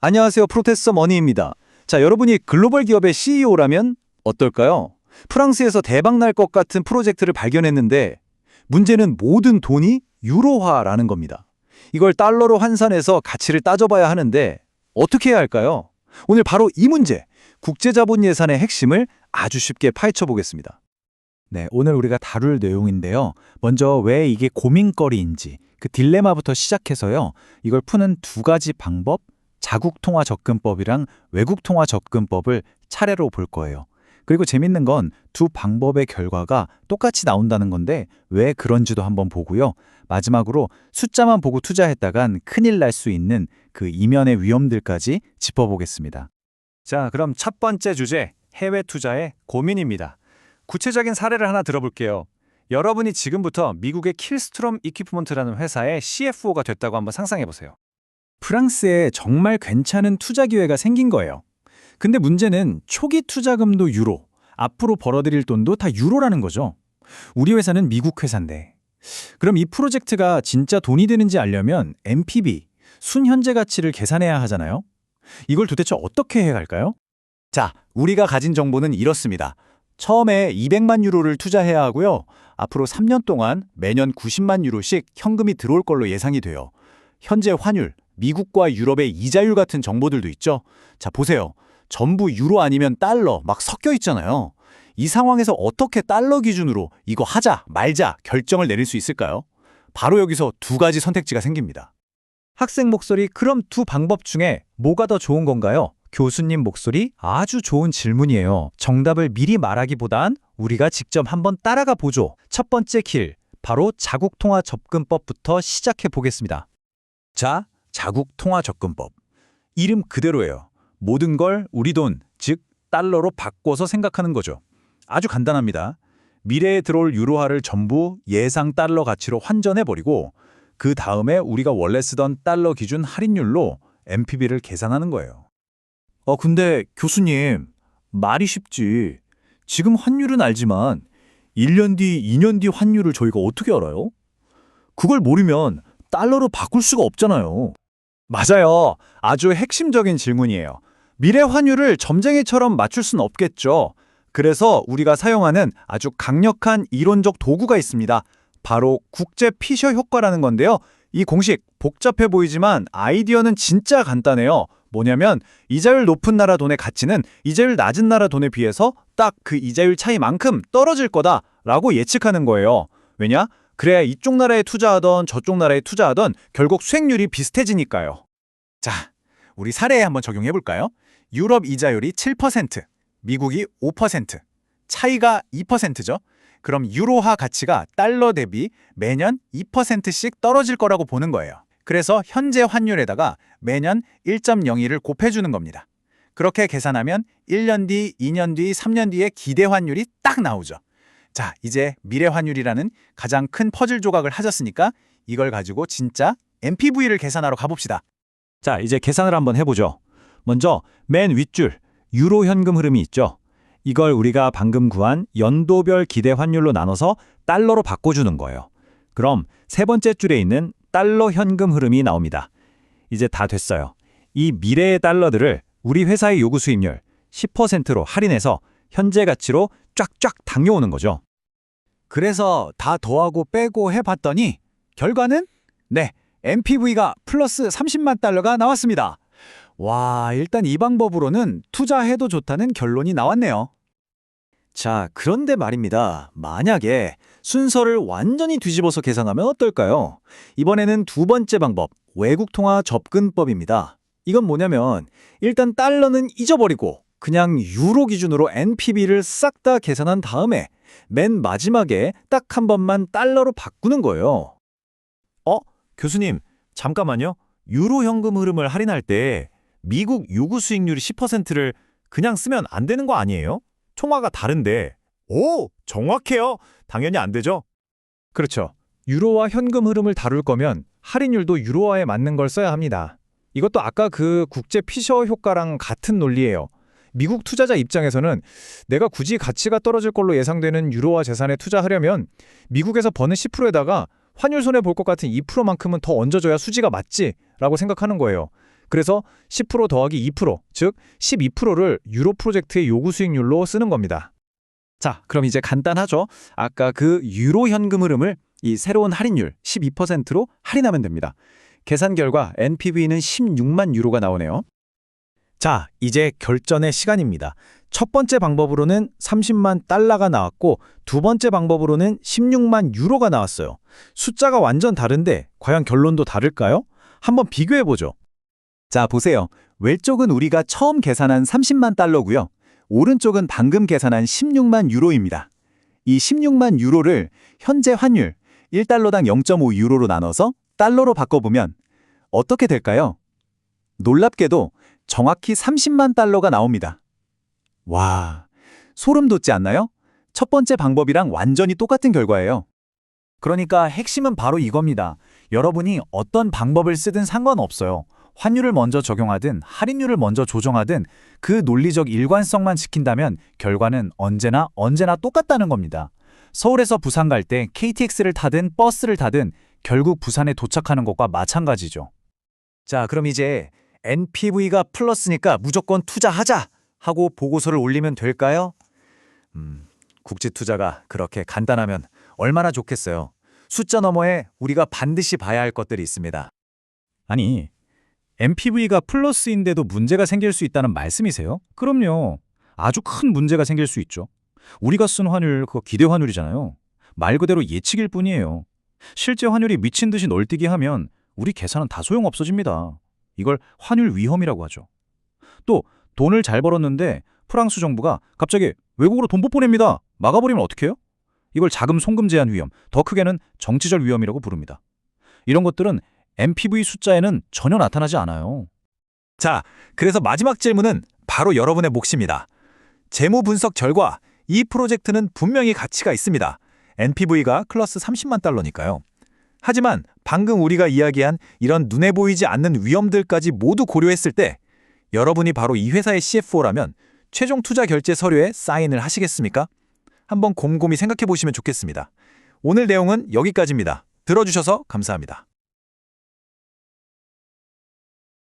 안녕하세요. 프로페서 머니입니다. 자, 여러분이 글로벌 기업의 CEO라면 어떨까요? 프랑스에서 대박 날 것 같은 프로젝트를 발견했는데 문제는 모든 돈이 유로화라는 겁니다. 이걸 달러로 환산해서 가치를 따져봐야 하는데 어떻게 해야 할까요? 오늘 바로 이 문제, 국제자본 예산의 핵심을 아주 쉽게 파헤쳐 보겠습니다. 네, 오늘 우리가 다룰 내용인데요. 먼저 왜 이게 고민거리인지 그 딜레마부터 시작해서요. 이걸 푸는 두 가지 방법, 자국통화 접근법이랑 외국통화 접근법을 차례로 볼 거예요. 그리고 재밌는 건 두 방법의 결과가 똑같이 나온다는 건데 왜 그런지도 한번 보고요. 마지막으로 숫자만 보고 투자했다간 큰일 날 수 있는 그 이면의 위험들까지 짚어보겠습니다. 자, 그럼 첫 번째 주제, 해외 투자의 고민입니다. 구체적인 사례를 하나 들어볼게요. 여러분이 지금부터 미국의 킬스트롬 이퀴프먼트라는 회사의 CFO가 됐다고 한번 상상해보세요. 프랑스에 정말 괜찮은 투자 기회가 생긴 거예요. 근데 문제는 초기 투자금도 유로, 앞으로 벌어들일 돈도 다 유로라는 거죠. 우리 회사는 미국 회사인데. 그럼 이 프로젝트가 진짜 돈이 되는지 알려면 NPV, 순현재 가치를 계산해야 하잖아요. 이걸 도대체 어떻게 해야 할까요? 자, 우리가 가진 정보는 이렇습니다. 처음에 200만 유로를 투자해야 하고요. 앞으로 3년 동안 매년 90만 유로씩 현금이 들어올 걸로 예상이 돼요. 현재 환율, 미국과 유럽의 이자율 같은 정보들도 있죠. 자, 보세요. 전부 유로 아니면 달러 막 섞여 있잖아요. 이 상황에서 어떻게 달러 기준으로 이거 하자, 말자 결정을 내릴 수 있을까요? 바로 여기서 두 가지 선택지가 생깁니다. 학생 목소리, 그럼 두 방법 중에 뭐가 더 좋은 건가요? 교수님 목소리, 아주 좋은 질문이에요. 정답을 미리 말하기보단 우리가 직접 한번 따라가 보죠. 첫 번째 길, 바로 자국통화 접근법부터 시작해 보겠습니다. 자, 자국통화 접근법. 이름 그대로예요. 모든 걸 우리 돈, 즉 달러로 바꿔서 생각하는 거죠. 아주 간단합니다. 미래에 들어올 유로화를 전부 예상 달러 가치로 환전해버리고 그 다음에 우리가 원래 쓰던 달러 기준 할인율로 NPV를 계산하는 거예요. 근데 교수님, 말이 쉽지. 지금 환율은 알지만 1년 뒤, 2년 뒤 환율을 저희가 어떻게 알아요? 그걸 모르면 달러로 바꿀 수가 없잖아요. 맞아요. 아주 핵심적인 질문이에요. 미래 환율을 점쟁이처럼 맞출 순 없겠죠. 그래서 우리가 사용하는 아주 강력한 이론적 도구가 있습니다. 바로 국제 피셔 효과라는 건데요. 이 공식 복잡해 보이지만 아이디어는 진짜 간단해요. 뭐냐면 이자율 높은 나라 돈의 가치는 이자율 낮은 나라 돈에 비해서 딱 그 이자율 차이만큼 떨어질 거다라고 예측하는 거예요. 왜냐? 그래야 이쪽 나라에 투자하던 저쪽 나라에 투자하던 결국 수익률이 비슷해지니까요. 자, 우리 사례에 한번 적용해 볼까요? 유럽 이자율이 7%, 미국이 5%, 차이가 2%죠. 그럼 유로화 가치가 달러 대비 매년 2%씩 떨어질 거라고 보는 거예요. 그래서 현재 환율에다가 매년 1.01을 곱해주는 겁니다. 그렇게 계산하면 1년 뒤, 2년 뒤, 3년 뒤에 기대 환율이 딱 나오죠. 자, 이제 미래 환율이라는 가장 큰 퍼즐 조각을 하셨으니까 이걸 가지고 진짜 NPV를 계산하러 가봅시다. 자, 이제 계산을 한번 해보죠. 먼저 맨 윗줄, 유로 현금 흐름이 있죠. 이걸 우리가 방금 구한 연도별 기대 환율로 나눠서 달러로 바꿔주는 거예요. 그럼 세 번째 줄에 있는 달러 현금 흐름이 나옵니다. 이제 다 됐어요. 이 미래의 달러들을 우리 회사의 요구 수입률 10%로 할인해서 현재 가치로 쫙쫙 당겨오는 거죠. 그래서 다 더하고 빼고 해봤더니 결과는 네, NPV가 플러스 30만 달러가 나왔습니다. 와, 일단 이 방법으로는 투자해도 좋다는 결론이 나왔네요. 자, 그런데 말입니다. 만약에 순서를 완전히 뒤집어서 계산하면 어떨까요? 이번에는 두 번째 방법, 외국통화 접근법입니다. 이건 뭐냐면 일단 달러는 잊어버리고 그냥 유로 기준으로 NPV를 싹 다 계산한 다음에 맨 마지막에 딱 한 번만 달러로 바꾸는 거예요. 교수님, 잠깐만요. 유로 현금 흐름을 할인할 때 미국 요구 수익률이 10%를 그냥 쓰면 안 되는 거 아니에요? 총화가 다른데. 오, 정확해요. 당연히 안 되죠. 그렇죠. 유로와 현금 흐름을 다룰 거면 할인율도 유로화에 맞는 걸 써야 합니다. 이것도 아까 그 국제 피셔 효과랑 같은 논리예요. 미국 투자자 입장에서는 내가 굳이 가치가 떨어질 걸로 예상되는 유로화 재산에 투자하려면 미국에서 버는 10%에다가 환율 손해 볼 것 같은 2%만큼은 더 얹어줘야 수지가 맞지라고 생각하는 거예요. 그래서 10% 더하기 2%, 즉 12%를 유로 프로젝트의 요구 수익률로 쓰는 겁니다. 자, 그럼 이제 간단하죠. 아까 그 유로 현금 흐름을 이 새로운 할인율 12%로 할인하면 됩니다. 계산 결과 NPV는 16만 유로가 나오네요. 자, 이제 결전의 시간입니다. 첫 번째 방법으로는 30만 달러가 나왔고 두 번째 방법으로는 16만 유로가 나왔어요. 숫자가 완전 다른데 과연 결론도 다를까요? 한번 비교해보죠. 자, 보세요. 왼쪽은 우리가 처음 계산한 30만 달러고요. 오른쪽은 방금 계산한 16만 유로입니다. 이 16만 유로를 현재 환율 1달러당 0.5 유로로 나눠서 달러로 바꿔보면 어떻게 될까요? 놀랍게도 정확히 30만 달러가 나옵니다. 와, 소름 돋지 않나요? 첫 번째 방법이랑 완전히 똑같은 결과예요. 그러니까 핵심은 바로 이겁니다. 여러분이 어떤 방법을 쓰든 상관없어요. 환율을 먼저 적용하든 할인율을 먼저 조정하든 그 논리적 일관성만 지킨다면 결과는 언제나 똑같다는 겁니다. 서울에서 부산 갈 때 KTX를 타든 버스를 타든 결국 부산에 도착하는 것과 마찬가지죠. 자, 그럼 이제 NPV가 플러스니까 무조건 투자하자 하고 보고서를 올리면 될까요? 국제 투자가 그렇게 간단하면 얼마나 좋겠어요. 숫자 너머에 우리가 반드시 봐야 할 것들이 있습니다. 아니, NPV가 플러스인데도 문제가 생길 수 있다는 말씀이세요? 그럼요. 아주 큰 문제가 생길 수 있죠. 우리가 쓴 환율, 그거 기대 환율이잖아요. 말 그대로 예측일 뿐이에요. 실제 환율이 미친 듯이 널뛰기 하면 우리 계산은 다 소용없어집니다. 이걸 환율 위험이라고 하죠. 또 돈을 잘 벌었는데 프랑스 정부가 갑자기 외국으로 돈 못 보냅니다. 막아버리면 어떡해요? 이걸 자금 송금 제한 위험, 더 크게는 정치적 위험이라고 부릅니다. 이런 것들은 NPV 숫자에는 전혀 나타나지 않아요. 자, 그래서 마지막 질문은 바로 여러분의 몫입니다. 재무 분석 결과 이 프로젝트는 분명히 가치가 있습니다. NPV가 플러스 30만 달러니까요. 하지만 방금 우리가 이야기한 이런 눈에 보이지 않는 위험들까지 모두 고려했을 때 여러분이 바로 이 회사의 CFO라면 최종 투자 결제 서류에 사인을 하시겠습니까? 한번 곰곰이 생각해 보시면 좋겠습니다. 오늘 내용은 여기까지입니다. 들어주셔서 감사합니다.